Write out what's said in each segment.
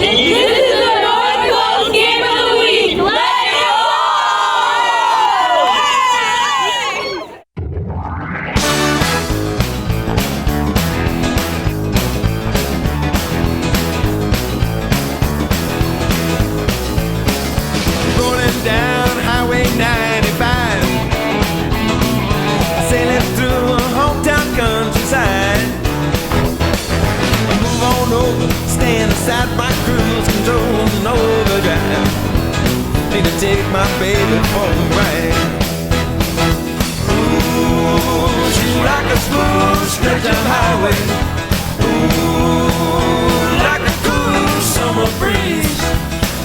This is the North Coast Game of the Week. Let it roll! Rolling down Highway 95, sailing through a hometown countryside. Move on over, stand aside my cruise control and overdrive. Need to take my baby for a ride. Ooh, she's like a smooth stretch of highway. Ooh, like a cool summer breeze.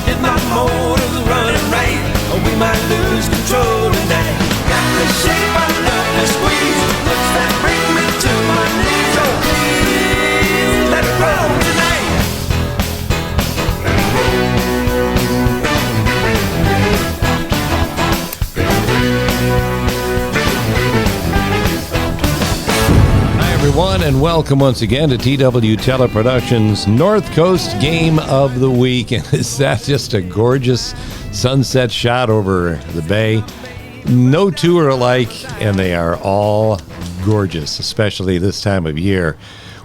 If my motor's running right, or we might lose control tonight. Got the shape I love to squeeze. Looks that bring me to my knees. Oh please, let it roll tonight. Hi everyone, and welcome once again to TW Teleproductions North Coast Game of the Week. And is that just a gorgeous sunset shot over the bay? No two are alike, and they are all gorgeous, especially this time of year.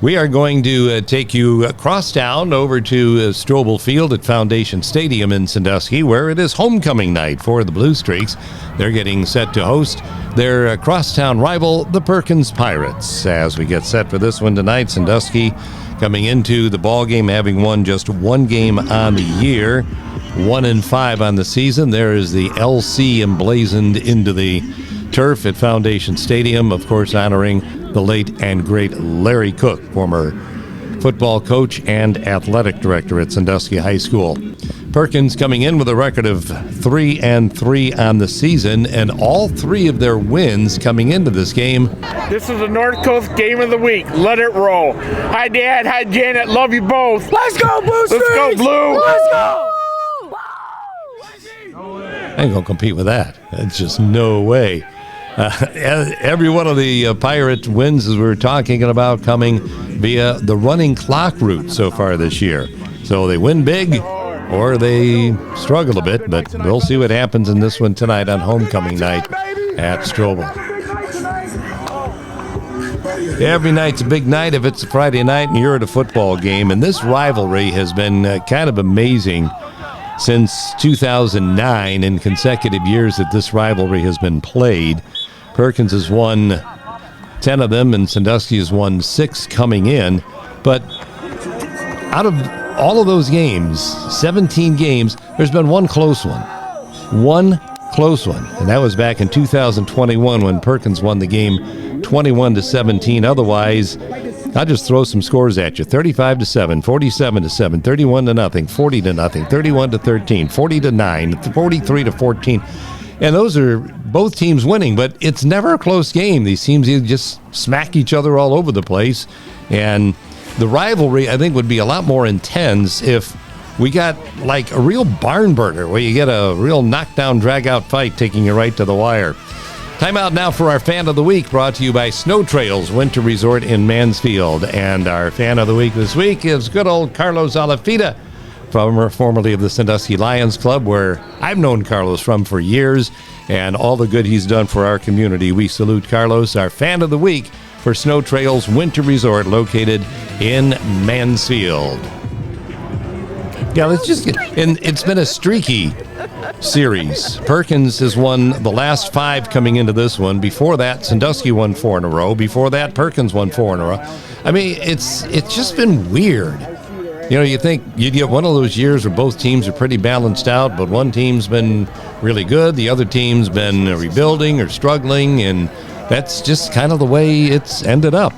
We are going to take you across town over to Strobel Field at Foundation Stadium in Sandusky, where it is homecoming night for the Blue Streaks. They're getting set to host their crosstown rival, the Perkins Pirates. As we get set for this one tonight, Sandusky coming into the ball game having won just one game on the year, 1-5 on the season. There is the LC emblazoned into the turf at Foundation Stadium, of course honoring the late and great Larry Cook, former football coach and athletic director at Sandusky High School. Perkins coming in with a record of 3-3 on the season, and all three of their wins coming into this game. This is the North Coast Game of the Week. Let it roll. Hi, Dad. Hi, Janet. Love you both. Let's go, Blue Streaks! Let's go, Blue! Let's go! I ain't gonna compete with that. It's just no way. Every one of the Pirate wins, as we were talking about, coming via the running clock route so far this year. So they win big, or they struggle a bit, but we'll see what happens in this one tonight on homecoming night at Strobel. Every night's a big night if it's a Friday night and you're at a football game, and this rivalry has been kind of amazing since 2009 in consecutive years that this rivalry has been played. Perkins has won 10 of them, and Sandusky has won 6 coming in. But out of all of those games, 17 games, there's been one close one. One close one. And that was back in 2021 when Perkins won the game 21-17. Otherwise, I'll just throw some scores at you. 35-7, 47-7, 31-0, 40-0, 31-13, 40-9, 43-14. And those are both teams winning, but it's never a close game. These teams either just smack each other all over the place. And the rivalry, I think, would be a lot more intense if we got like a real barn burner where you get a real knockdown, drag-out fight taking you right to the wire. Time out now for our Fan of the Week, brought to you by Snow Trails Winter Resort in Mansfield. And our Fan of the Week this week is good old Carlos Alafita, formerly of the Sandusky Lions Club, where I've known Carlos from for years, and all the good he's done for our community. We salute Carlos, our Fan of the Week for Snow Trails Winter Resort located in Mansfield. Yeah, let's just get, and it's been a streaky series. Perkins has won the last 5 coming into this one. Before that, Sandusky won 4 in a row. Before that, Perkins won 4 in a row. I mean, it's just been weird. You know, you think you'd get one of those years where both teams are pretty balanced out, but one team's been really good, the other team's been rebuilding or struggling, and that's just kind of the way it's ended up.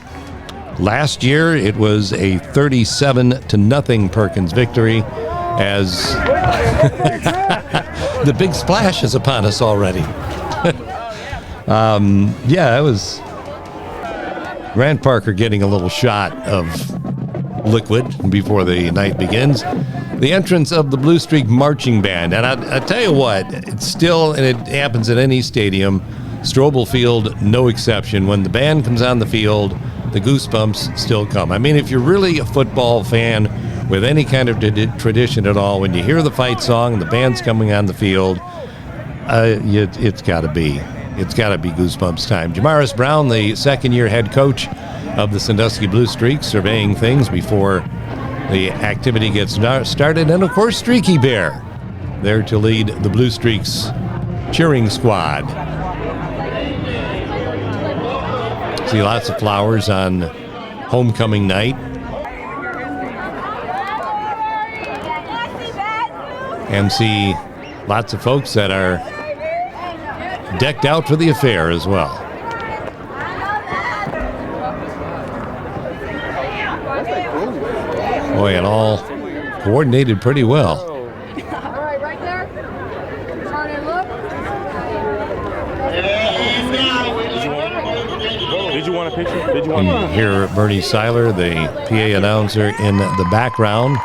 Last year, it was a 37-0 Perkins victory, as the big splash is upon us already. Yeah, it was Grant Parker getting a little shot of liquid before the night begins. The entrance of the Blue Streak Marching Band. And I tell you what, it's still, and it happens at any stadium, Strobel Field, no exception. When the band comes on the field, the goosebumps still come. I mean, if you're really a football fan with any kind of tradition at all. When you hear the fight song and the band's coming on the field, it's got to be goosebumps time. Jamaris Brown, the second-year head coach of the Sandusky Blue Streaks, surveying things before the activity gets started. And, of course, Streaky Bear, there to lead the Blue Streaks cheering squad. See lots of flowers on homecoming night. And see lots of folks that are decked out for the affair as well. Boy, and all coordinated pretty well. All right, right there. Turn and look. Did you want a picture? Did you want And hear Bernie Seiler, the PA announcer, in the background.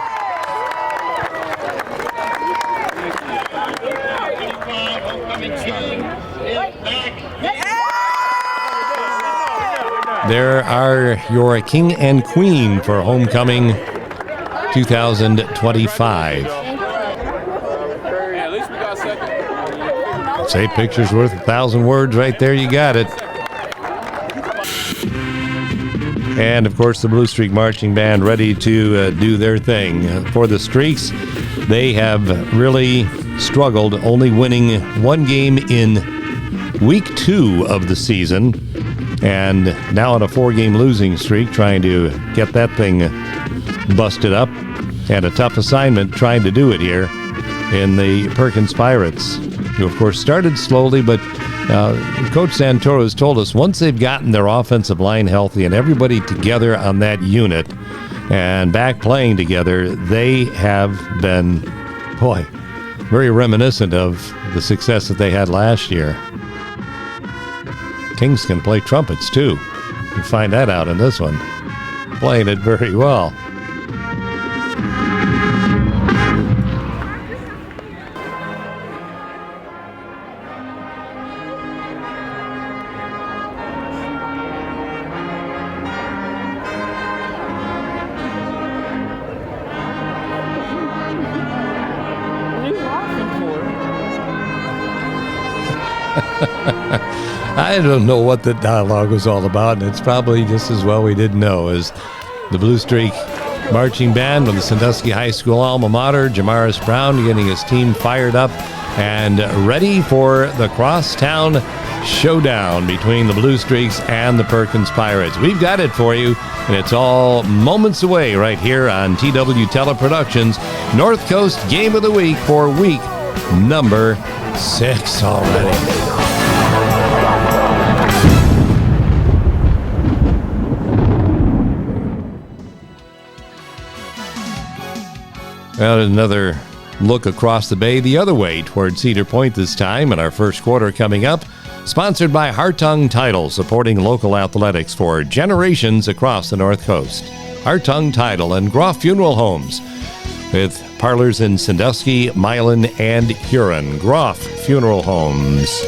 There are your king and queen for homecoming 2025. At least we got second. Say picture's worth 1,000 words right there. You got it. And, of course, the Blue Streak Marching Band ready to do their thing. For the Streaks, they have really struggled, only winning one game in week 2 of the season. And now on a 4-game losing streak, trying to get that thing busted up. And a tough assignment trying to do it here in the Perkins Pirates, who, of course, started slowly, but Coach Santoro has told us once they've gotten their offensive line healthy and everybody together on that unit and back playing together, they have been, boy, very reminiscent of the success that they had last year. Kings can play trumpets, too. You find that out in this one. Playing it very well. I don't know what the dialogue was all about, and it's probably just as well we didn't know, as the Blue Streak Marching Band with the Sandusky High School alma mater, Jamaris Brown, getting his team fired up and ready for the crosstown showdown between the Blue Streaks and the Perkins Pirates. We've got it for you, and it's all moments away right here on TW Teleproductions North Coast Game of the Week for week number 6 already. Well, another look across the bay the other way toward Cedar Point this time in our first quarter coming up. Sponsored by Hartung Title, supporting local athletics for generations across the North Coast. Hartung Title and Groff Funeral Homes, with parlors in Sandusky, Milan, and Huron. Groff Funeral Homes.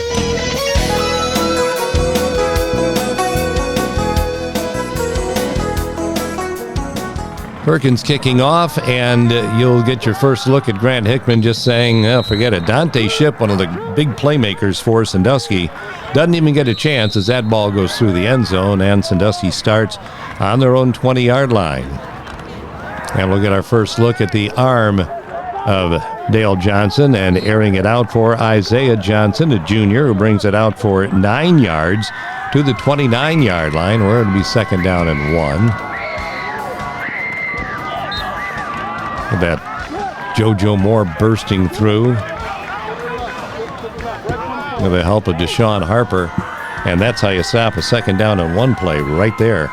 Perkins kicking off, and you'll get your first look at Grant Hickman just saying, oh, forget it. Dante Shipp, one of the big playmakers for Sandusky, doesn't even get a chance as that ball goes through the end zone, and Sandusky starts on their own 20-yard line. And we'll get our first look at the arm of Dale Johnson, and airing it out for Isaiah Johnson, a junior, who brings it out for 9 yards to the 29-yard line, where it'll be second down and 1. That JoJo Moore bursting through with the help of Deshaun Harper, and that's how you stop a second down and 1 play right there.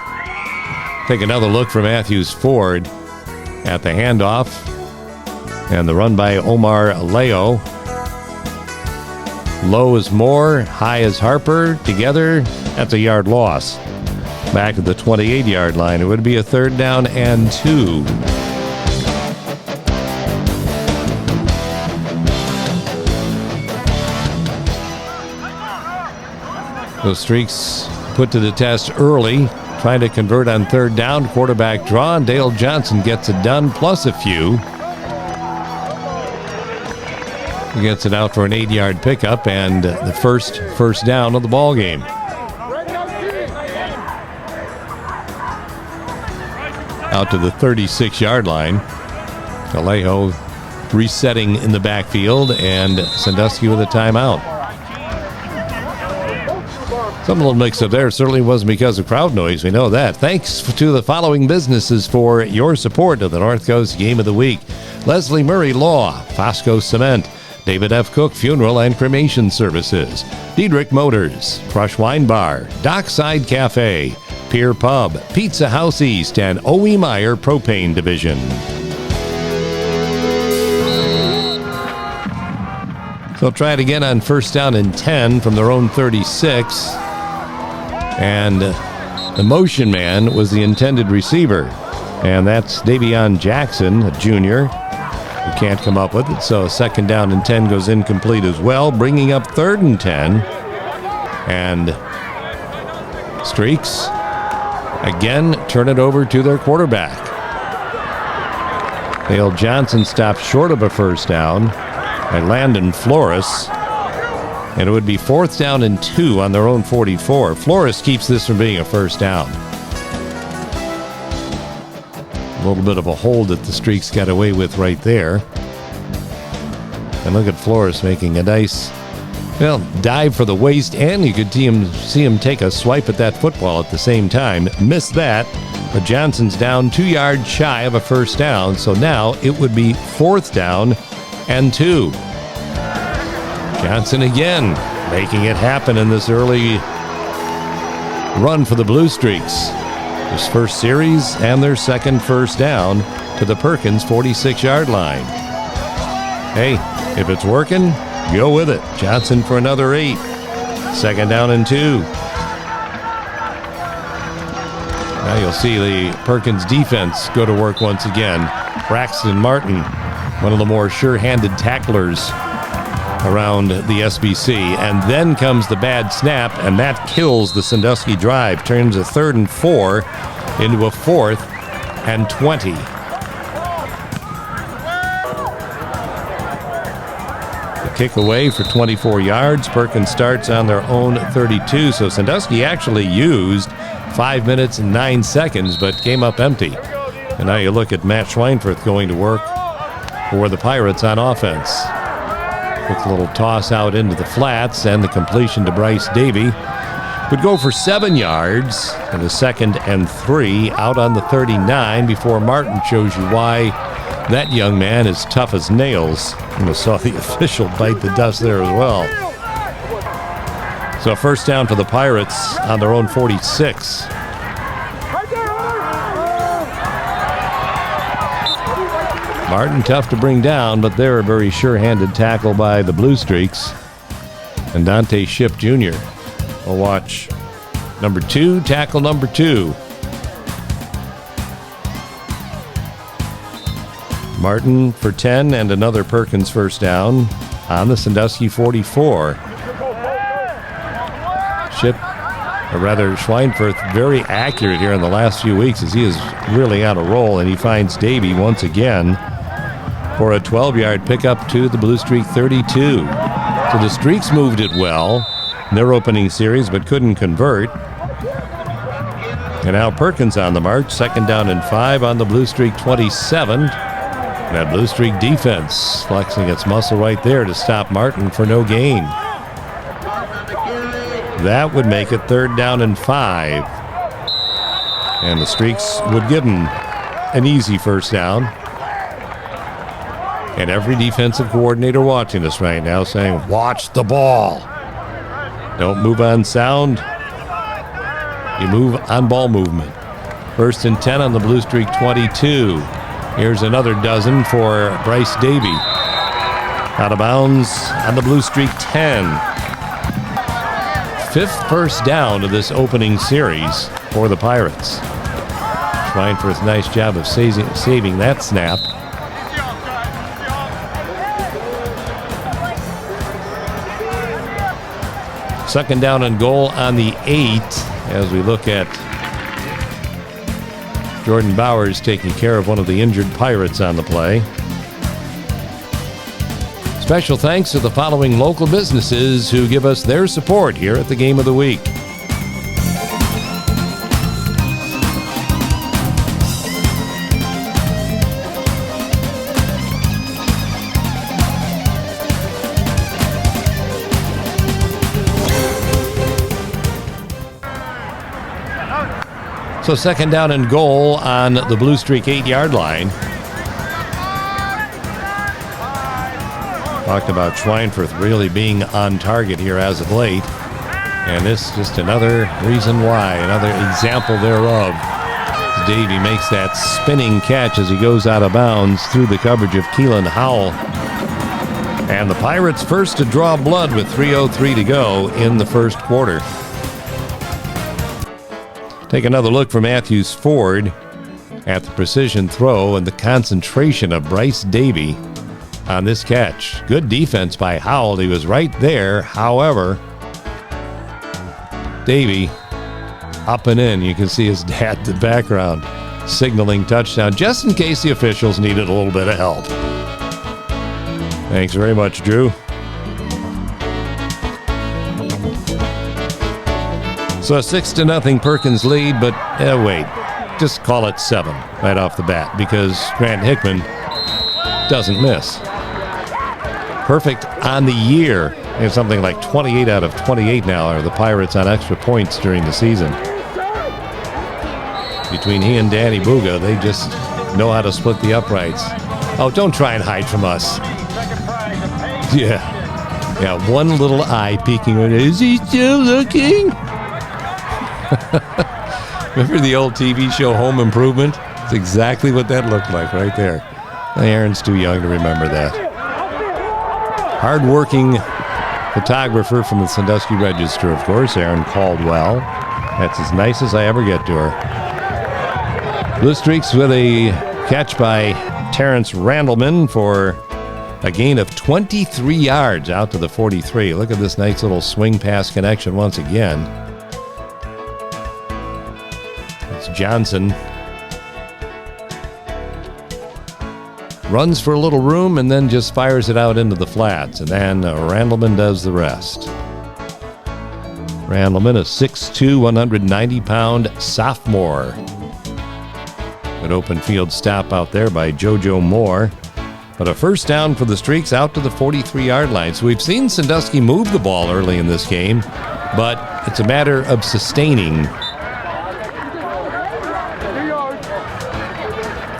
Take another look for Matthews Ford at the handoff and the run by Omar Leo. Low is Moore, high is Harper. Together, that's a yard loss. Back to the 28-yard line. It would be a third down and 2. The Streaks put to the test early, trying to convert on third down. Quarterback draw, and Dale Johnson gets it done, plus a few. He gets it out for an 8-yard pickup and the first down of the ball game. Out to the 36-yard line. Vallejo resetting in the backfield, and Sandusky with a timeout. Some little mix-up there. Certainly wasn't because of crowd noise. We know that. Thanks to the following businesses for your support of the North Coast Game of the Week. Leslie Murray Law, Fosco Cement, David F. Cook Funeral and Cremation Services, Diedrich Motors, Crush Wine Bar, Dockside Cafe, Pier Pub, Pizza House East, and O.E. Meyer Propane Division. They'll try it again on first down and 10 from their own 36. And the motion man was the intended receiver. And that's Davion Jackson, a junior, who can't come up with it. So second down and 10 goes incomplete as well, bringing up third and 10. And Streaks again turn it over to their quarterback. Dale Johnson stopped short of a first down by Landon Flores, and it would be fourth down and 2 on their own 44. Flores keeps this from being a first down. A little bit of a hold that the Streaks got away with right there. And look at Flores making a nice, dive for the waist, and you could see him take a swipe at that football at the same time. Missed that, but Johnson's down 2 yards shy of a first down, so now it would be fourth down and 2. Johnson again making it happen in this early run for the Blue Streaks. His first series and their second first down to the Perkins 46-yard line. Hey, if it's working, go with it. Johnson for another 8. Second down and 2. Now you'll see the Perkins defense go to work once again. Braxton Martin, one of the more sure-handed tacklers around the SBC. And then comes the bad snap, and that kills the Sandusky drive. Turns a 3rd and 4 into a 4th and 20. The kick away for 24 yards. Perkins starts on their own 32. So Sandusky actually used 5 minutes and 9 seconds, but came up empty. And now you look at Matt Schweinfurth going to work for the Pirates on offense. Quick little toss out into the flats, and the completion to Bryce Davey would go for 7 yards and a 2nd and 3 out on the 39 before Martin shows you why that young man is tough as nails. And we saw the official bite the dust there as well. So first down for the Pirates on their own 46. Martin tough to bring down, but they're a very sure-handed tackle by the Blue Streaks. And Dante Shipp Jr. will watch number 2, tackle number 2. Martin for 10 and another Perkins first down on the Sandusky 44. Schweinfurth very accurate here in the last few weeks as he is really on a roll, and he finds Davey once again for a 12-yard pickup to the Blue Streak 32. So the Streaks moved it well in their opening series, but couldn't convert. And now Perkins on the march, second down and 5 on the Blue Streak 27. That Blue Streak defense flexing its muscle right there to stop Martin for no gain. That would make it third down and 5. And the Streaks would give him an easy first down. And every defensive coordinator watching us right now saying, watch the ball. Don't move on sound. You move on ball movement. First and 10 on the Blue Streak 22. Here's another dozen for Bryce Davey. Out of bounds on the Blue Streak 10. 5th first down of this opening series for the Pirates. Schweinfurth, nice job of saving that snap. Second down and goal on the 8 as we look at Jordan Bowers taking care of one of the injured Pirates on the play. Special thanks to the following local businesses who give us their support here at the Game of the Week. So second down and goal on the Blue Streak 8-yard line. Talked about Schweinfurth really being on target here as of late. And this just another reason why, another example thereof. Davey makes that spinning catch as he goes out of bounds through the coverage of Keelan Howell. And the Pirates first to draw blood with 3:03 to go in the first quarter. Take another look for Matthews Ford at the precision throw and the concentration of Bryce Davey on this catch. Good defense by Howell. He was right there. However, Davey up and in. You can see his dad in the background signaling touchdown just in case the officials needed a little bit of help. Thanks very much, Drew. So a 6-0 Perkins lead, but wait, just call it 7 right off the bat because Grant Hickman doesn't miss. Perfect on the year. It's something like 28 out of 28 now are the Pirates on extra points during the season. Between he and Danny Buga, they just know how to split the uprights. Oh, don't try and hide from us. Yeah, one little eye peeking. Is he still looking? Remember the old TV show Home Improvement? It's exactly what that looked like right there. Aaron's too young to remember that. Hard-working photographer from the Sandusky Register, of course, Aaron Caldwell. That's as nice as I ever get to her. Blue Streaks with a catch by Terrence Randleman for a gain of 23 yards out to the 43. Look at this nice little swing pass connection once again. It's Johnson. Runs for a little room and then just fires it out into the flats. And then Randleman does the rest. Randleman, a 6'2", 190-pound sophomore. Good open field stop out there by JoJo Moore. But a first down for the Streaks out to the 43-yard line. So we've seen Sandusky move the ball early in this game, but it's a matter of sustaining.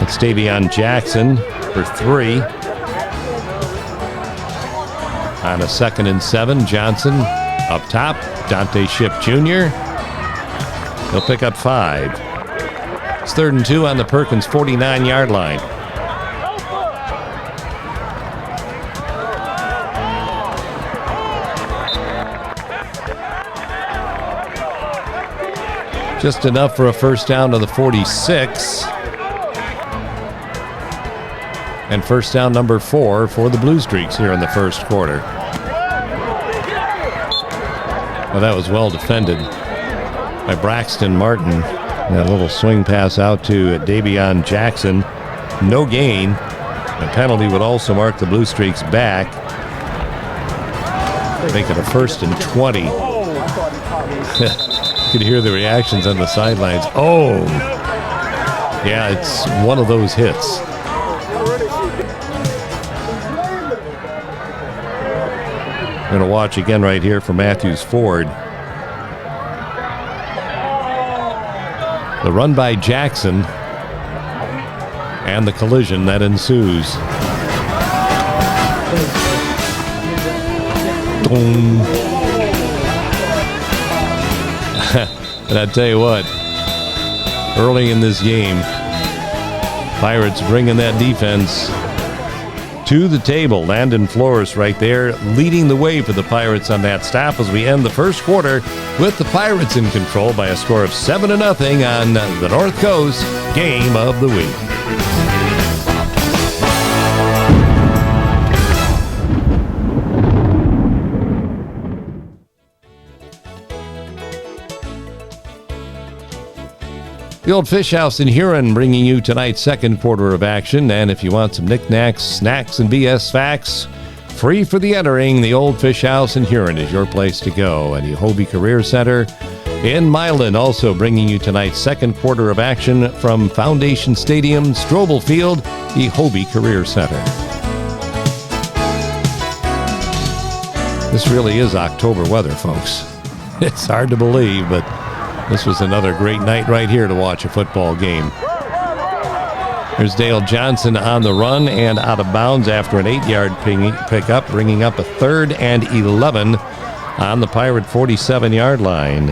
It's Davion Jackson for 3. On a 2nd and 7, Johnson up top. Dante Shipp Jr. He'll pick up 5. It's 3rd and 2 on the Perkins 49-yard line. Just enough for a first down to the 46. And first down number 4 for the Blue Streaks here in the first quarter. Well, that was well defended by Braxton Martin. That little swing pass out to Davion Jackson. No gain. A penalty would also mark the Blue Streaks back. Make it a 1st and 20. You could hear the reactions on the sidelines. Oh! Yeah, it's one of those hits. We're going to watch again right here for Matthews Ford. The run by Jackson and the collision that ensues. And I tell you what, early in this game, Pirates bringing that defense to the table. Landon Flores right there leading the way for the Pirates on that stop as we end the first quarter with the Pirates in control by a score of 7-0 on the North Coast Game of the Week. The Old Fish House in Huron bringing you tonight's second quarter of action. And if you want some knickknacks, snacks, and BS facts, free for the entering, the Old Fish House in Huron is your place to go. And the Hobie Career Center in Milan also bringing you tonight's second quarter of action from Foundation Stadium, Strobel Field, the Hobie Career Center. This really is October weather, folks. It's hard to believe, but this was another great night right here to watch a football game. There's Dale Johnson on the run and out of bounds after an 8-yard pickup, bringing up a 3rd and 11 on the Pirate 47-yard line.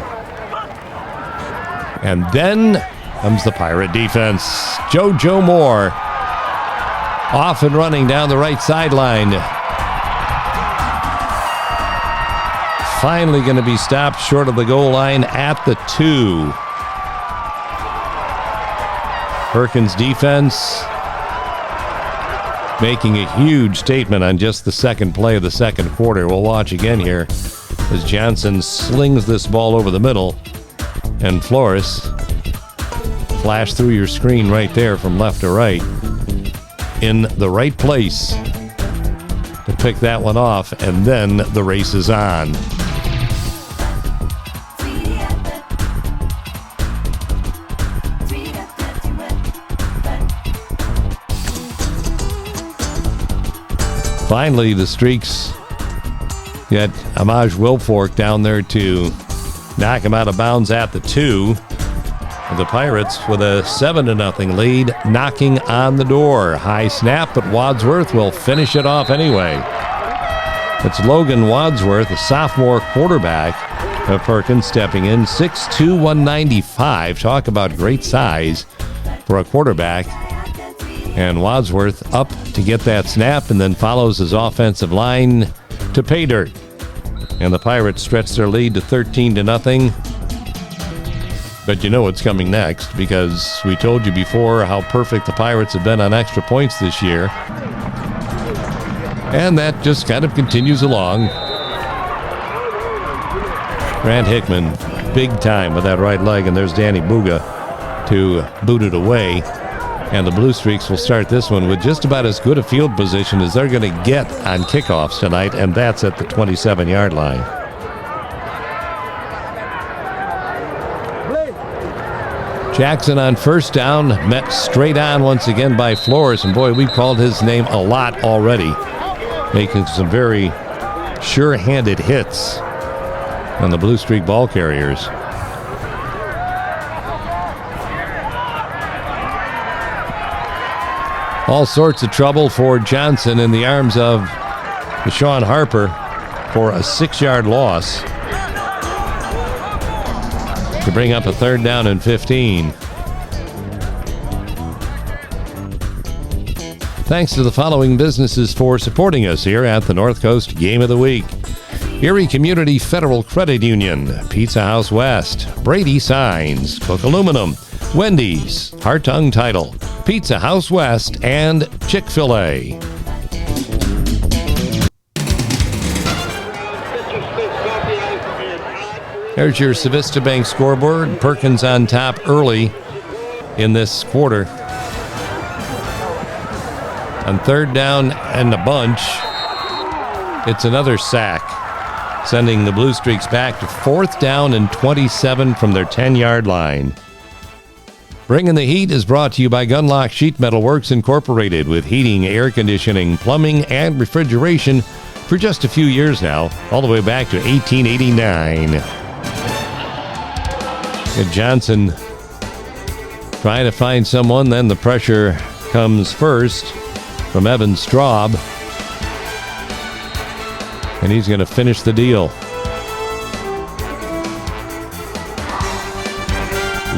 And then comes the Pirate defense. JoJo Moore off and running down the right sideline. Finally going to be stopped short of the goal line at the 2. Perkins defense making a huge statement on just the second play of the second quarter. We'll watch again here as Johnson slings this ball over the middle, and Flores flash through your screen right there from left to right in the right place to pick that one off, and then the race is on. Finally, the Streaks get Amaj Wilfork down there to knock him out of bounds at the 2. The Pirates with a 7-0 lead, knocking on the door. High snap, but Wadsworth will finish it off anyway. It's Logan Wadsworth, a sophomore quarterback of Perkins, stepping in. 6'2", 195. Talk about great size for a quarterback. And Wadsworth up to get that snap and then follows his offensive line to pay dirt. And the Pirates stretch their lead to 13-0. But you know what's coming next, because we told you before how perfect the Pirates have been on extra points this year. And that just kind of continues along. Grant Hickman, big time with that right leg, and there's Danny Buga to boot it away. And the Blue Streaks will start this one with just about as good a field position as they're going to get on kickoffs tonight, and that's at the 27-yard line. Jackson on first down, met straight on once again by Flores, and boy, we've called his name a lot already, making some very sure-handed hits on the Blue Streak ball carriers. All sorts of trouble for Johnson in the arms of Deshaun Harper for a 6-yard loss to bring up a 3rd down and 15. Thanks to the following businesses for supporting us here at the North Coast Game of the Week. Erie Community Federal Credit Union, Pizza House West, Brady Signs, Cook Aluminum, Wendy's, Hartung Title, Pizza House West, and Chick-fil-A. There's your Civista Bank scoreboard. Perkins on top early in this quarter. On 3rd down and a bunch, it's another sack, sending the Blue Streaks back to 4th down and 27 from their 10-yard line. Bringing the Heat is brought to you by Gunlock Sheet Metal Works Incorporated, with heating, air conditioning, plumbing, and refrigeration for just a few years now, all the way back to 1889. And Johnson trying to find someone, then the pressure comes first from Evan Straub, and he's going to finish the deal.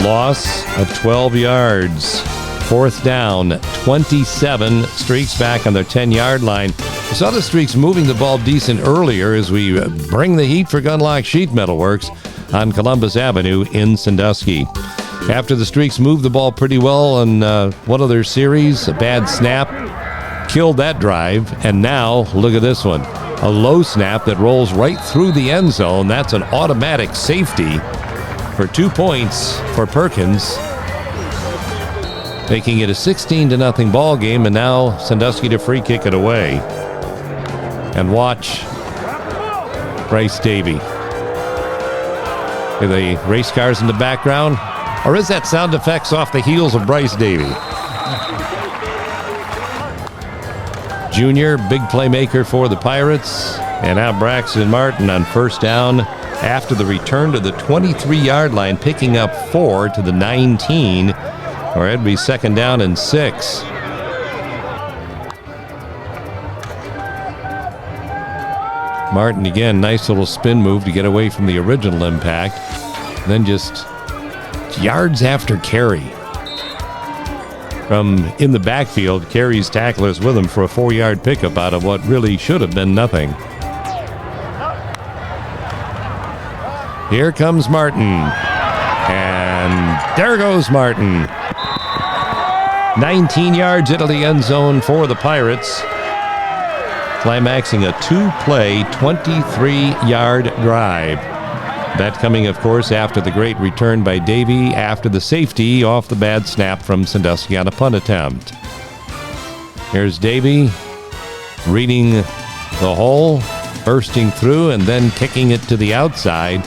Loss of 12 yards. 4th down, 27. Streaks back on their 10-yard line. We saw the Streaks moving the ball decent earlier as we bring the heat for Gunlock Sheet Metal Works on Columbus Avenue in Sandusky. After the Streaks moved the ball pretty well on one of their series, a bad snap killed that drive, and now look at this one. A low snap that rolls right through the end zone. That's an automatic safety for 2 points for Perkins. making it a 16-0 ball game, and now Sandusky to free kick it away. And watch Bryce Davy. Are the race cars in the background? Or is that sound effects off the heels of Bryce Davy? Junior, big playmaker for the Pirates. And now Braxton Martin on first down after the return to the 23-yard line, picking up 4 to the 19. Or it'd be second down and 6. Martin again, nice little spin move to get away from the original impact. Then just yards after carry. From in the backfield, Carey's tacklers with him for a 4-yard pickup out of what really should have been nothing. Here comes Martin. And there goes Martin. 19 yards into the end zone for the Pirates, climaxing a 2-play, 23-yard drive. That coming, of course, after the great return by Davy after the safety off the bad snap from Sandusky on a punt attempt. Here's Davy reading the hole, bursting through, and then kicking it to the outside.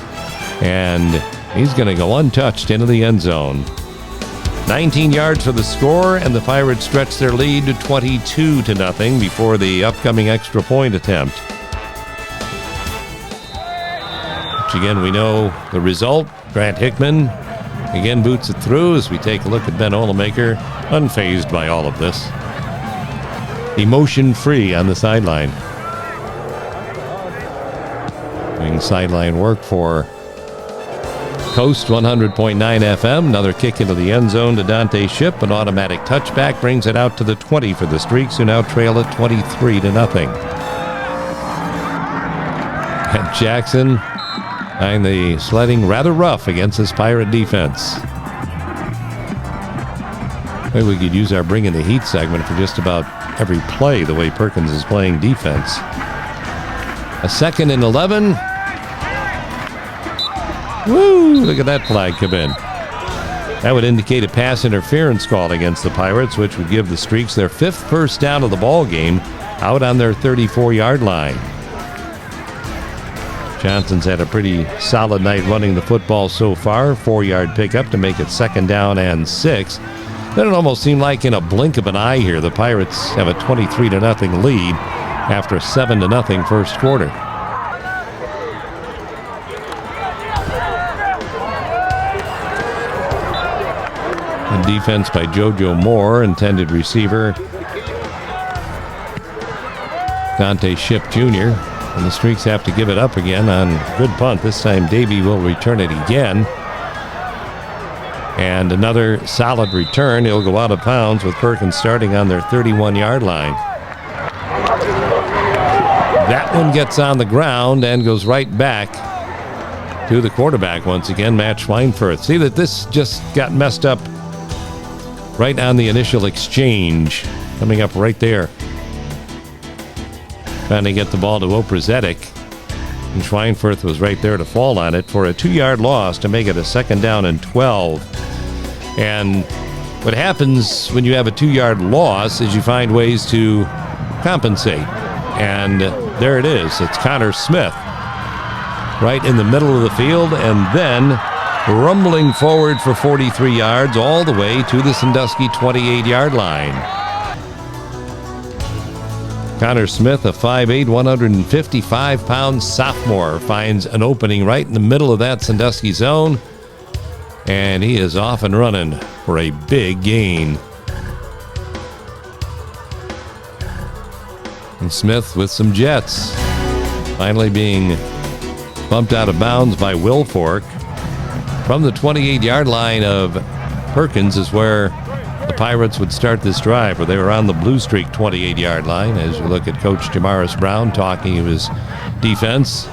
And he's going to go untouched into the end zone. 19 yards for the score, and the Pirates stretch their lead to 22-0 before the upcoming extra point attempt. Which again, we know the result. Grant Hickman again boots it through as we take a look at Ben Olemaker, unfazed by all of this. Emotion-free on the sideline. Doing sideline work for Coast 100.9 FM. Another kick into the end zone to Dante Shipp. An automatic touchback brings it out to the 20 for the Streaks, who now trail at 23-0. And Jackson and the sledding rather rough against this Pirate defense. Maybe we could use our Bring in the Heat segment for just about every play, the way Perkins is playing defense. A 2nd and 11. Woo! Look at that flag come in. That would indicate a pass interference call against the Pirates, which would give the Streaks their 5th first down of the ball game out on their 34-yard line. Johnson's had a pretty solid night running the football so far. 4-yard pickup to make it second down and 6. Then it almost seemed like in a blink of an eye here, the Pirates have a 23-0 lead after a 7-0 first quarter. And defense by JoJo Moore, intended receiver Dante Shipp Jr. And the Streaks have to give it up again on good punt. This time Davy will return it again. And another solid return. He'll go out of bounds with Perkins starting on their 31-yard line. That one gets on the ground and goes right back to the quarterback once again, Matt Schweinfurth. See that this just got messed up right on the initial exchange. Coming up right there. Trying to get the ball to Oprzetic. And Schweinfurth was right there to fall on it for a 2-yard loss to make it a 2nd down and 12. And what happens when you have a 2-yard loss is you find ways to compensate. And there it is. It's Connor Smith right in the middle of the field, and then rumbling forward for 43 yards all the way to the Sandusky 28-yard line. Connor Smith, a 5'8", 155-pound sophomore, finds an opening right in the middle of that Sandusky zone, and he is off and running for a big gain. And Smith with some jets, finally being bumped out of bounds by Wilfork. From the 28-yard line of Perkins is where the Pirates would start this drive, where they were on the Blue Streak 28-yard line. As you look at Coach Jamaris Brown talking of his defense.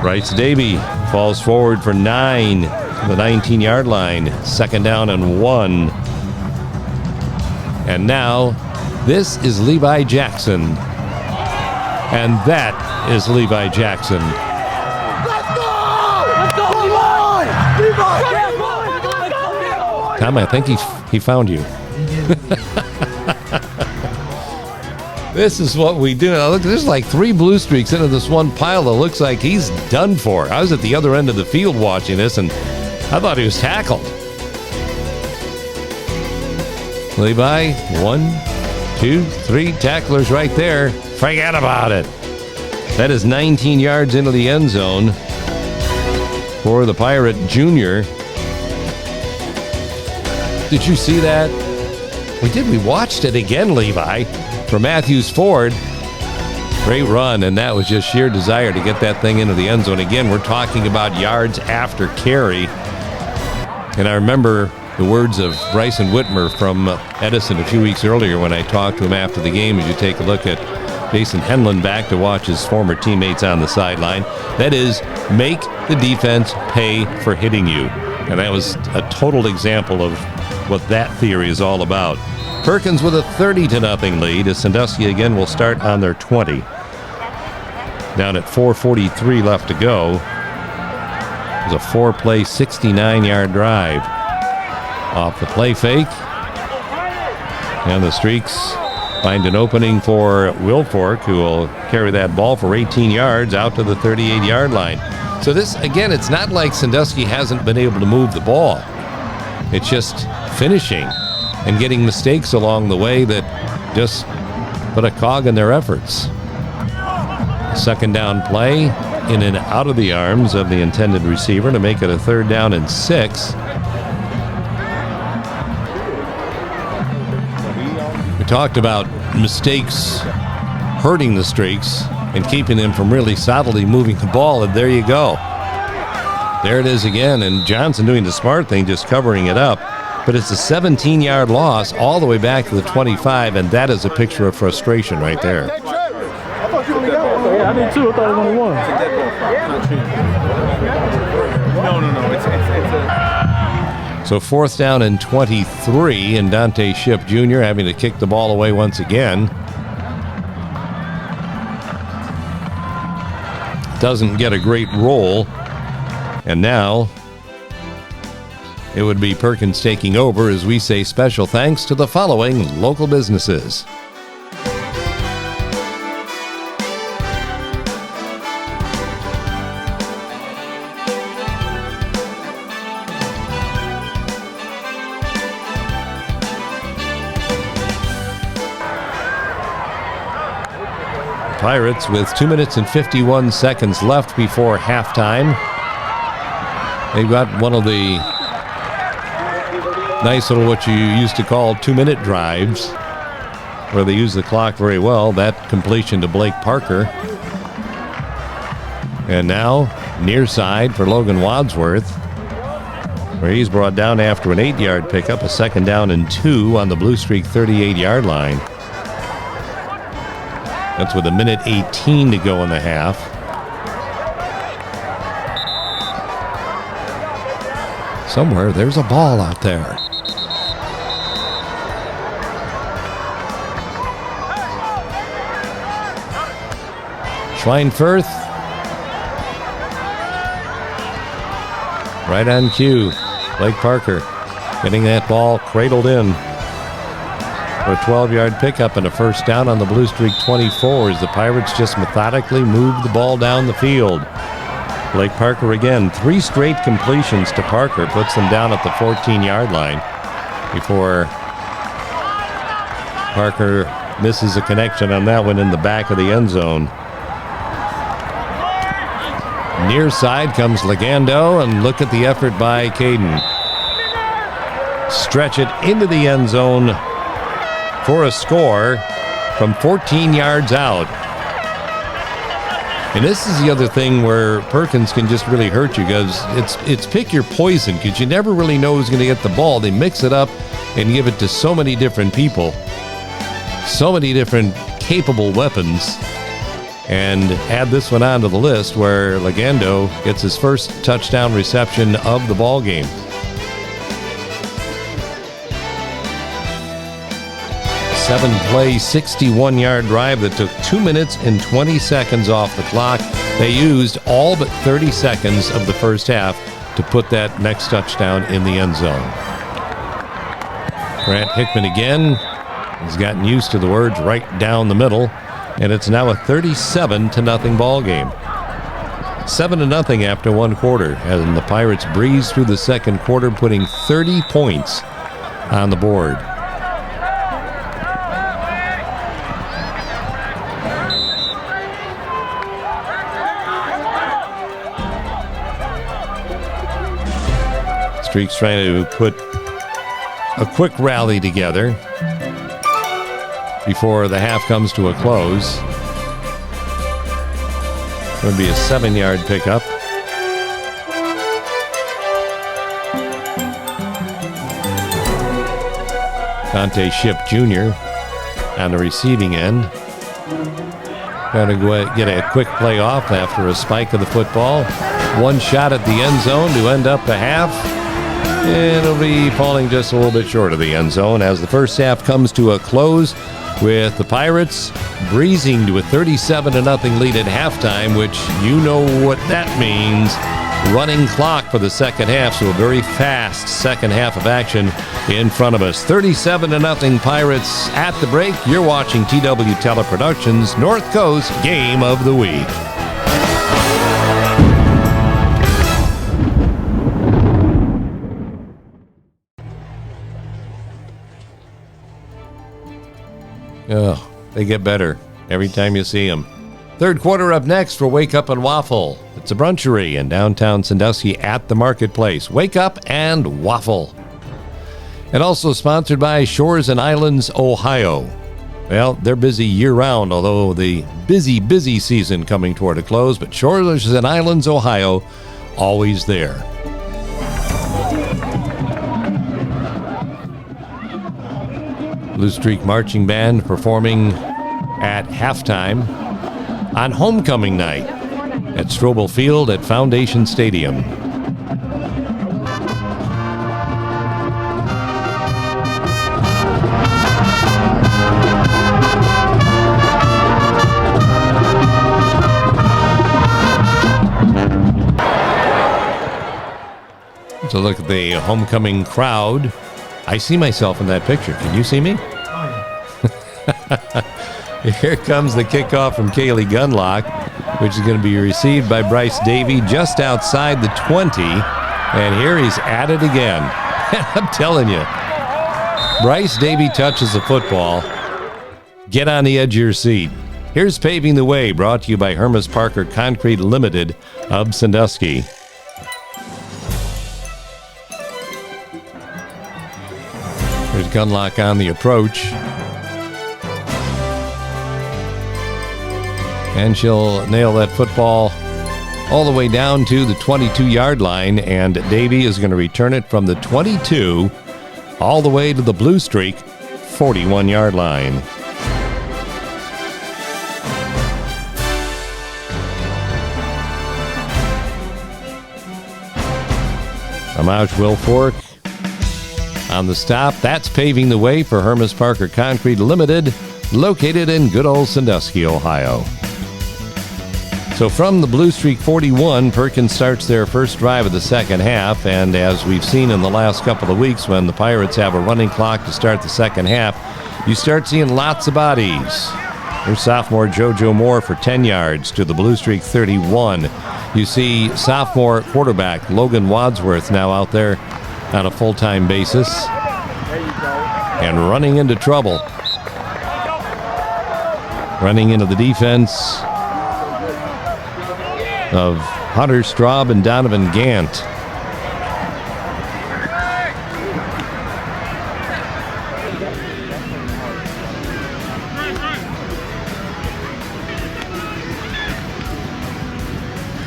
Bryce Davy falls forward for 9 to the 19-yard line. 2nd down and 1. And now, this is Levi Jackson. And that is Levi Jackson. Let's go! Let's go, Levi! Levi! Tom, I think he found you. This is what we do. Now, look, there's like 3 blue streaks into this one pile that looks like he's done for. I was at the other end of the field watching this, and I thought he was tackled. Levi, 1, 2, 3 tacklers right there. Forget about it. That is 19 yards into the end zone for the Pirate Junior. Did you see that? We did. We watched it again, Levi, for Matthews Ford. Great run, and that was just sheer desire to get that thing into the end zone. Again, we're talking about yards after carry. And I remember the words of Bryson Whitmer from Edison a few weeks earlier when I talked to him after the game. As you take a look at Jason Henlon back to watch his former teammates on the sideline. That is, make the defense pay for hitting you. And that was a total example of what that theory is all about. Perkins with a 30-0 lead as Sandusky again will start on their 20. Down at 4:43 left to go. It was a 4-play, 69-yard drive. Off the play fake. And the Streaks find an opening for Wilfork, who will carry that ball for 18 yards out to the 38-yard line. So this, again, it's not like Sandusky hasn't been able to move the ball. It's just finishing and getting mistakes along the way that just put a cog in their efforts. Second down play in and out of the arms of the intended receiver to make it a 3rd down and 6. We talked about mistakes hurting the Streaks and keeping them from really solidly moving the ball, and there you go. There it is again, and Johnson doing the smart thing, just covering it up. But it's a 17-yard loss all the way back to the 25, and that is a picture of frustration right there. Yeah, I did too. I thought it was only one. No. It's So 4th down and 23, and Dante Shipp Jr. having to kick the ball away once again. Doesn't get a great roll. And now it would be Perkins taking over as we say special thanks to the following local businesses. Pirates with 2 minutes and 51 seconds left before halftime. They've got one of the nice little what you used to call 2-minute drives where they use the clock very well. That completion to Blake Parker. And now near side for Logan Wadsworth, where he's brought down after an 8-yard pickup, a 2nd down and 2 on the Blue Streak 38-yard line. That's with 1:18 to go in the half. Somewhere there's a ball out there. Schweinfurth. Right on cue. Blake Parker getting that ball cradled in. For a 12-yard pickup and a 1st down on the Blue Streak 24 as the Pirates just methodically move the ball down the field. Blake Parker again, 3 straight completions to Parker, puts them down at the 14-yard line before Parker misses a connection on that one in the back of the end zone. Near side comes Legando, and look at the effort by Caden. Stretch it into the end zone for a score from 14 yards out. And this is the other thing where Perkins can just really hurt you, because it's pick your poison, because you never really know who's going to get the ball. They mix it up and give it to so many different people, so many different capable weapons, and add this one onto the list where Legando gets his first touchdown reception of the ball game. Seven-play, 61-yard drive that took 2 minutes and 20 seconds off the clock. They used all but 30 seconds of the first half to put that next touchdown in the end zone. Grant Hickman again. He's gotten used to the words right down the middle, and it's now a 37-0 ball game. 7-0 after one quarter, and the Pirates breezed through the second quarter, putting 30 points on the board. Streak's trying to put a quick rally together before the half comes to a close. It would be a 7-yard pickup. Dante Ship Jr. on the receiving end. Trying to get a quick play off after a spike of the football. One shot at the end zone to end up the half. And it'll be falling just a little bit short of the end zone as the first half comes to a close with the Pirates breezing to a 37-0 lead at halftime, which you know what that means. Running clock for the second half, so a very fast second half of action in front of us. 37-0 Pirates at the break. You're watching TW Teleproductions North Coast Game of the Week. Oh, they get better every time you see them. Third quarter up next for Wake Up and Waffle. It's a brunchery in downtown Sandusky at the Marketplace. Wake Up and Waffle. And also sponsored by Shores and Islands, Ohio. Well, they're busy year-round, although the busy season coming toward a close. But Shores and Islands, Ohio, always there. Blue Streak Marching Band performing at halftime on homecoming night at Strobel Field at Foundation Stadium. So look at the homecoming crowd. I see myself in that picture. Can you see me? Here comes the kickoff from Kaylee Gunlock, which is going to be received by Bryce Davey just outside the 20. And here he's at it again. I'm telling you, Bryce Davey touches the football. Get on the edge of your seat. Here's Paving the Way, brought to you by Hermes Parker Concrete Limited of Sandusky. There's Gunlock on the approach. And she'll nail that football all the way down to the 22-yard line. And Davey is going to return it from the 22 all the way to the Blue Streak 41-yard line. Amoush Wilfork on the stop. That's paving the way for Hermes Parker Concrete Limited, located in good old Sandusky, Ohio. So from the Blue Streak 41, Perkins starts their first drive of the second half, and as we've seen in the last couple of weeks, when the Pirates have a running clock to start the second half, you start seeing lots of bodies. Here's sophomore JoJo Moore for 10 yards to the Blue Streak 31. You see sophomore quarterback Logan Wadsworth now out there on a full-time basis and running into trouble. Running into the defense of Hunter Straub and Donovan Gant.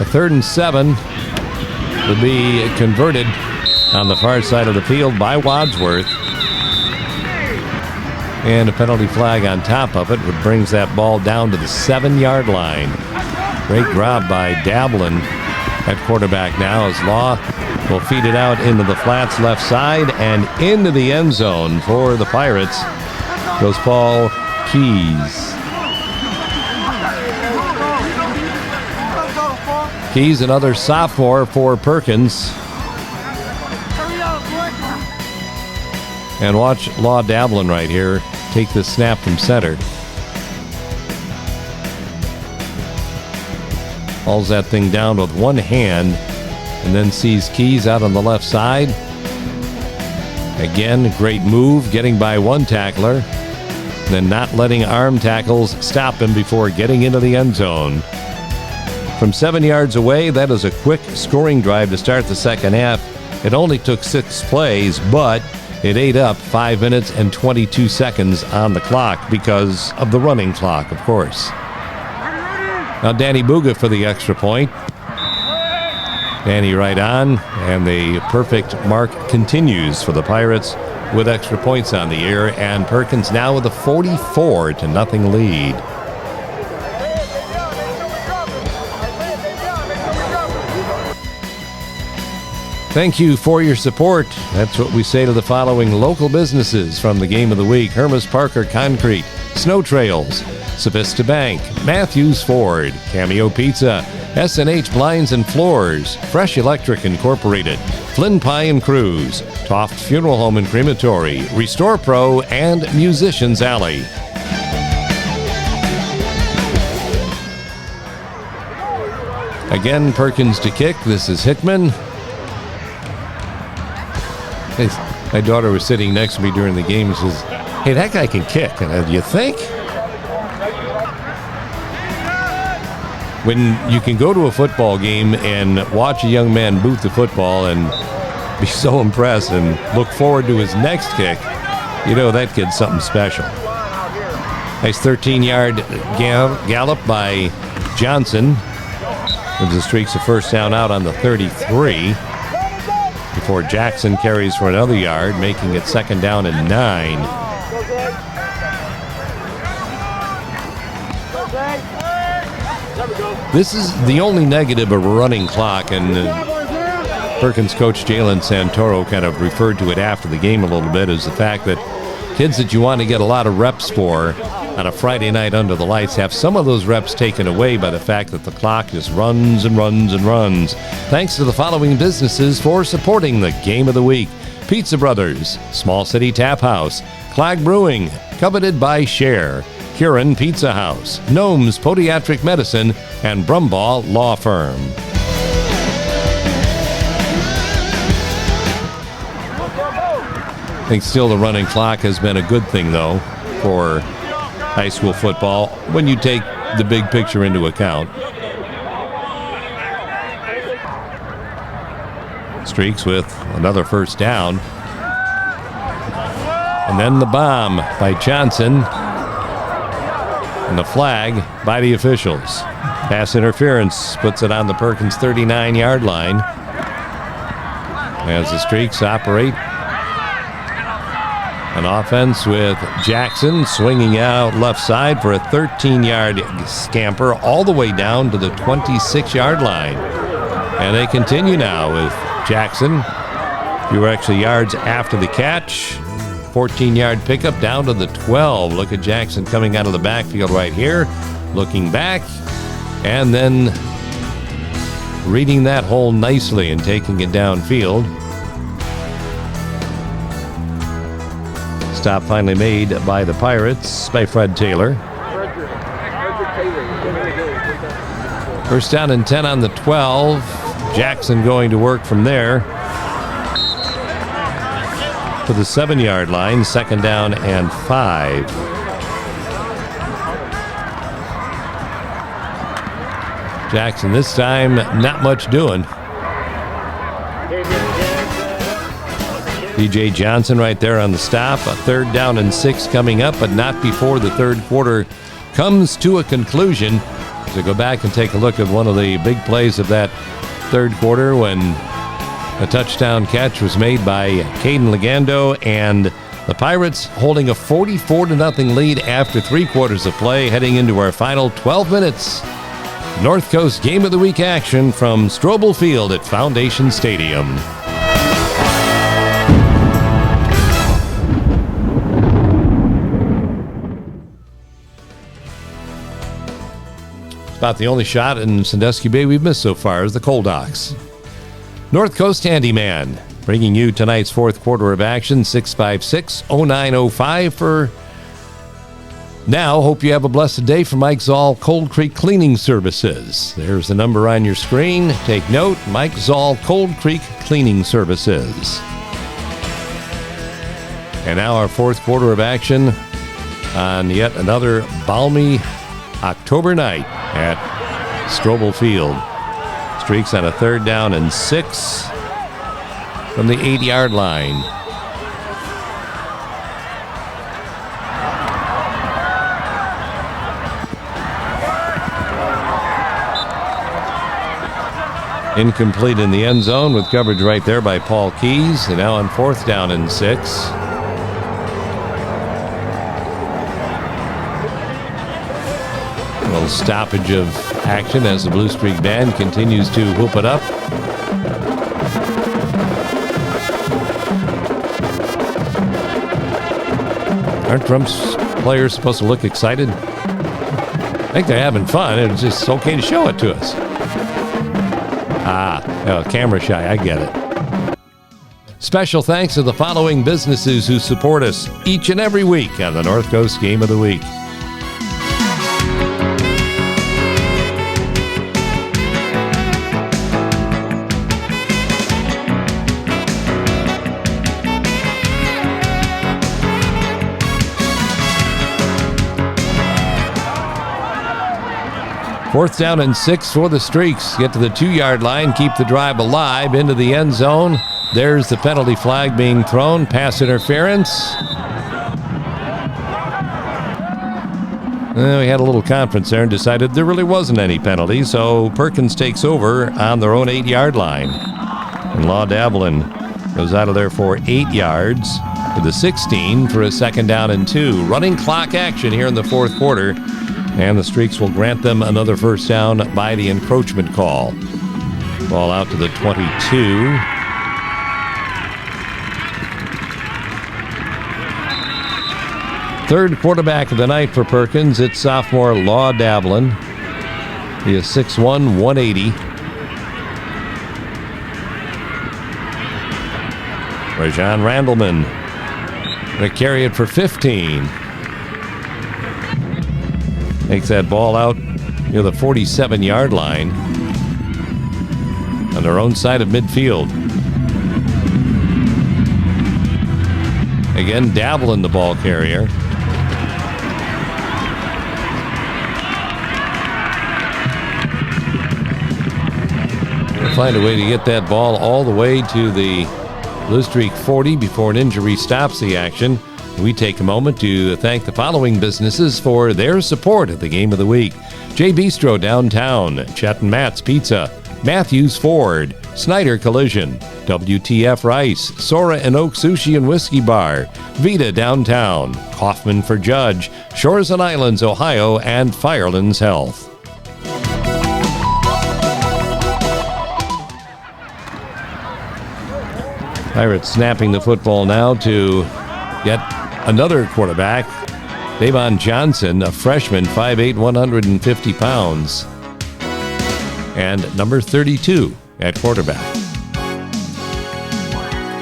A 3rd and 7 will be converted on the far side of the field by Wadsworth. And a penalty flag on top of it, which brings that ball down to the 7-yard line. Great grab by Dablin at quarterback now, as Law will feed it out into the flats left side and into the end zone for the Pirates goes Paul Keys. Keys, another sophomore for Perkins. And watch Law Davlin right here take this snap from center. Hauls that thing down with one hand and then sees Keys out on the left side. Again, great move, getting by one tackler, then not letting arm tackles stop him before getting into the end zone. From 7 yards away, that is a quick scoring drive to start the second half. It only took 6 plays, but it ate up 5 minutes and 22 seconds on the clock because of the running clock, of course. Now Danny Buga for the extra point. Danny right on, and the perfect mark continues for the Pirates with extra points on the year, and Perkins now with a 44-0 lead. Thank you for your support. That's what we say to the following local businesses from the Game of the Week: Hermes Parker Concrete, Snow Trails, Savista Bank, Matthews Ford, Cameo Pizza, S&H Blinds and Floors, Fresh Electric Incorporated, Flynn Pie and Cruise, Toft Funeral Home and Crematory, Restore Pro, and Musicians Alley. Again, Perkins to kick. This is Hickman. My daughter was sitting next to me during the game and says, "Hey, that guy can kick." And I, "You think?" When you can go to a football game and watch a young man boot the football and be so impressed and look forward to his next kick, you know that kid's something special. Nice 13-yard gallop by Johnson. Gives the Streaks a first down out on the 33. Before Jackson carries for another yard, making it 2nd down and 9. This is the only negative of a running clock, and Perkins coach Jalen Santoro kind of referred to it after the game a little bit, is the fact that kids that you want to get a lot of reps for on a Friday night under the lights have some of those reps taken away by the fact that the clock just runs and runs and runs. Thanks to the following businesses for supporting the Game of the Week: Pizza Brothers, Small City Tap House, Clag Brewing, coveted by Share, Huron Pizza House, Gnomes Podiatric Medicine, and Brumbaugh Law Firm. I think still the running clock has been a good thing, though, for high school football when you take the big picture into account. Streaks with another first down. And then the bomb by Johnson. And the flag by the officials. Pass interference puts it on the Perkins 39-yard line. As the Streaks operate an offense with Jackson swinging out left side for a 13-yard scamper all the way down to the 26-yard line. And they continue now with Jackson. Few extra yards after the catch. 14-yard pickup down to the 12. Look at Jackson coming out of the backfield right here. Looking back. And then reading that hole nicely and taking it downfield. Stop finally made by the Pirates by Fred Taylor. First down and 10 on the 12. Jackson going to work from there to the 7-yard line. 2nd down and 5. Jackson this time not much doing. DJ Johnson right there on the stop. A 3rd down and 6 coming up, but not before the third quarter comes to a conclusion. So go back and take a look at one of the big plays of that third quarter when a touchdown catch was made by Caden Legando, and the Pirates holding a 44-0 lead after 3 quarters of play, heading into our final 12 minutes. North Coast Game of the Week action from Strobel Field at Foundation Stadium. About the only shot in Sandusky Bay we've missed so far is the Cold Docks. North Coast Handyman. bringing you tonight's fourth quarter of action, 656-0905 for now. Hope you have a blessed day from Mike Zoll Cold Creek Cleaning Services. There's the number on your screen. Take note, Mike Zoll Cold Creek Cleaning Services. And now our fourth quarter of action on yet another balmy October night at Strobel Field. Streaks on a 3rd down and 6 from the 8-yard line. Incomplete in the end zone with coverage right there by Paul Keys. And now on 4th down and 6. A little stoppage of action as the Blue Streak Band continues to whoop it up. Aren't Drums players supposed to look excited? I think they're having fun. It's just okay to show it to us. Camera shy. I get it. Special thanks to the following businesses who support us each and every week on the North Coast Game of the Week. Fourth down and 6 for the Streaks. Get to the 2-yard line, keep the drive alive into the end zone. There's the penalty flag being thrown. Pass interference. We had a little conference there and decided there really wasn't any penalty, so Perkins takes over on their own 8-yard line. And Law Davelin goes out of there for 8 yards to the 16 for a 2nd down and 2. Running clock action here in the fourth quarter. And the Streaks will grant them another first down by the encroachment call. Ball out to the 22. Third quarterback of the night for Perkins. It's sophomore Law Davelin. He is 6'1", 180. Rajon Randleman going to carry it for 15. Takes that ball out near the 47-yard line on their own side of midfield. Again, Davelin, the ball carrier. They'll find a way to get that ball all the way to the Blue Streak 40 before an injury stops the action. We take a moment to thank the following businesses for their support of the Game of the Week. J Bistro downtown, Chet and Matt's Pizza, Matthews Ford, Snyder Collision, WTF Rice, Sora and Oak Sushi and Whiskey Bar, Vita downtown, Kaufman for Judge, Shores and Islands, Ohio, and Firelands Health. Pirates snapping the football now to yet another quarterback, Davon Johnson, a freshman, 5'8", 150 pounds, and number 32 at quarterback.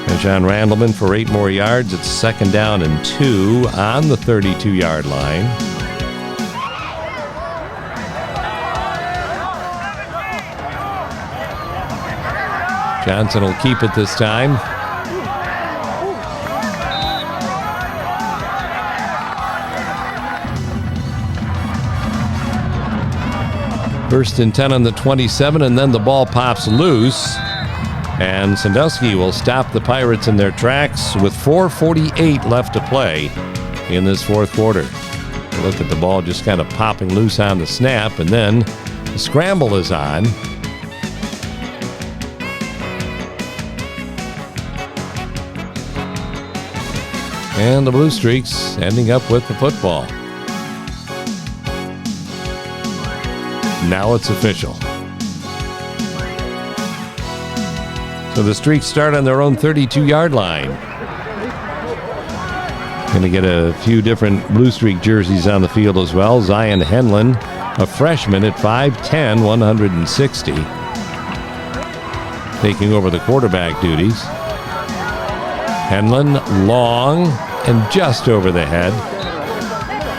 And John Randleman for 8 more yards. It's 2nd down and 2 on the 32-yard line. Johnson will keep it this time. First and 10 on the 27, and then the ball pops loose. And Sandusky will stop the Pirates in their tracks with 4:48 left to play in this fourth quarter. Look at the ball just kind of popping loose on the snap, and then the scramble is on. And the Blue Streaks ending up with the football. Now it's official. So the Streaks start on their own 32-yard line. Going to get a few different Blue Streak jerseys on the field as well. Zion Henlin, a freshman at 5'10", 160. Taking over the quarterback duties. Henlon long and just over the head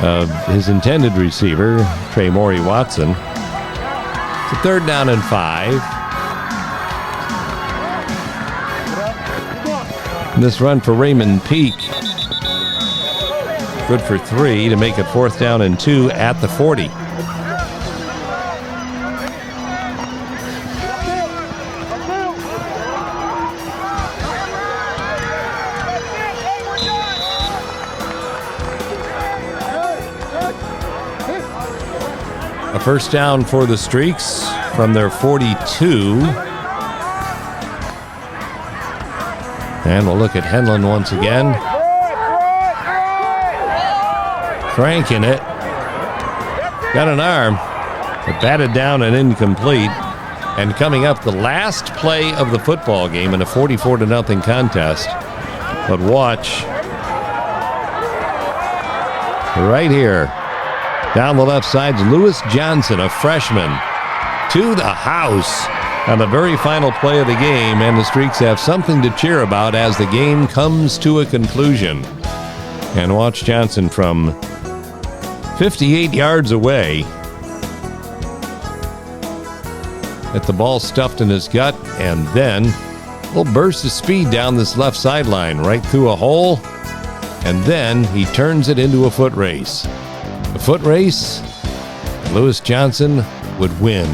of his intended receiver, Trey Morey Watson. It's a 3rd down and 5. And this run for Raymond Peak, good for 3 to make it 4th down and 2 at the 40. A 1st down for the Streaks from their 42. And we'll look at Henlon once again. Cranking it. Got an arm, but batted down and incomplete. And coming up, the last play of the football game in a 44-0 contest. But watch. Right here. Down the left side's Lewis Johnson, a freshman, to the house on the very final play of the game, and the Streaks have something to cheer about as the game comes to a conclusion. And watch Johnson from 58 yards away. At the ball stuffed in his gut, and then a little burst of speed down this left sideline, right through a hole, and then he turns it into a foot race. A foot race, Lewis Johnson would win.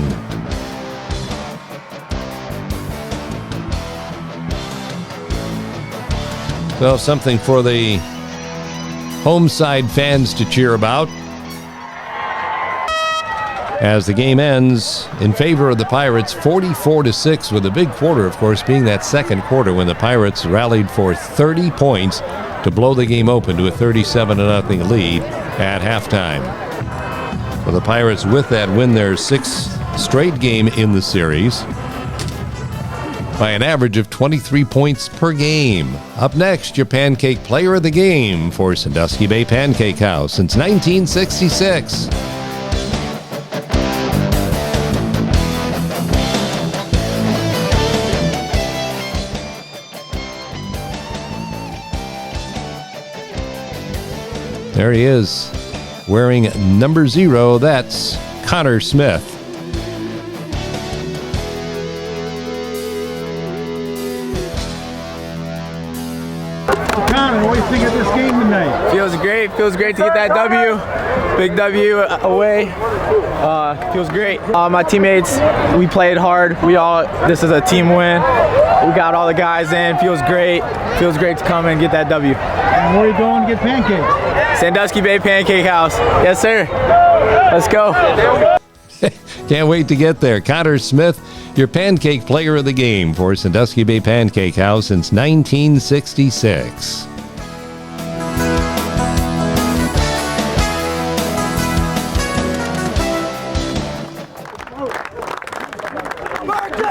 So something for the home side fans to cheer about as the game ends in favor of the Pirates 44-6, with a big quarter, of course, being that second quarter when the Pirates rallied for 30 points to blow the game open to a 37-0 lead at halftime. For the Pirates, with that, win their 6th straight game in the series by an average of 23 points per game. Up next, your Pancake Player of the Game for Sandusky Bay Pancake House since 1966. There he is, wearing number 0. That's Connor Smith. Connor, what do you think of this game tonight? Feels great. Feels great to get that W. Big W away. Feels great. My teammates, we played hard. This is a team win. We got all the guys in. Feels great. Feels great to come and get that W. And where are you going to get pancakes? Sandusky Bay Pancake House. Yes, sir. Let's go. Can't wait to get there. Connor Smith, your Pancake Player of the Game for Sandusky Bay Pancake House since 1966.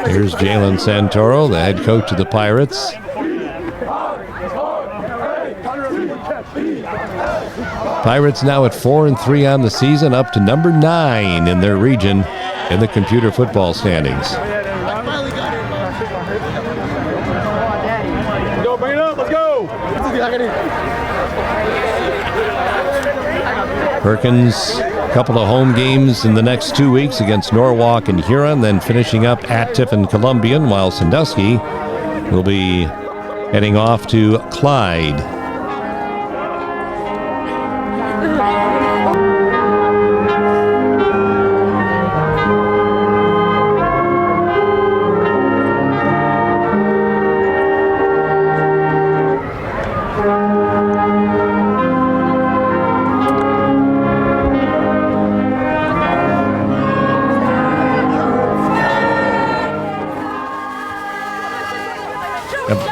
Here's Jalen Santoro, the head coach of the Pirates. Pirates now at 4-3 on the season, up to number 9 in their region in the computer football standings. Go, bring it up, let's go! Perkins, a couple of home games in the next 2 weeks against Norwalk and Huron, then finishing up at Tiffin Columbian, while Sandusky will be heading off to Clyde.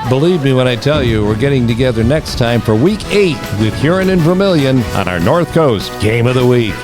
Believe me when I tell you, we're getting together next time for Week 8 with Huron and Vermilion on our North Coast Game of the Week.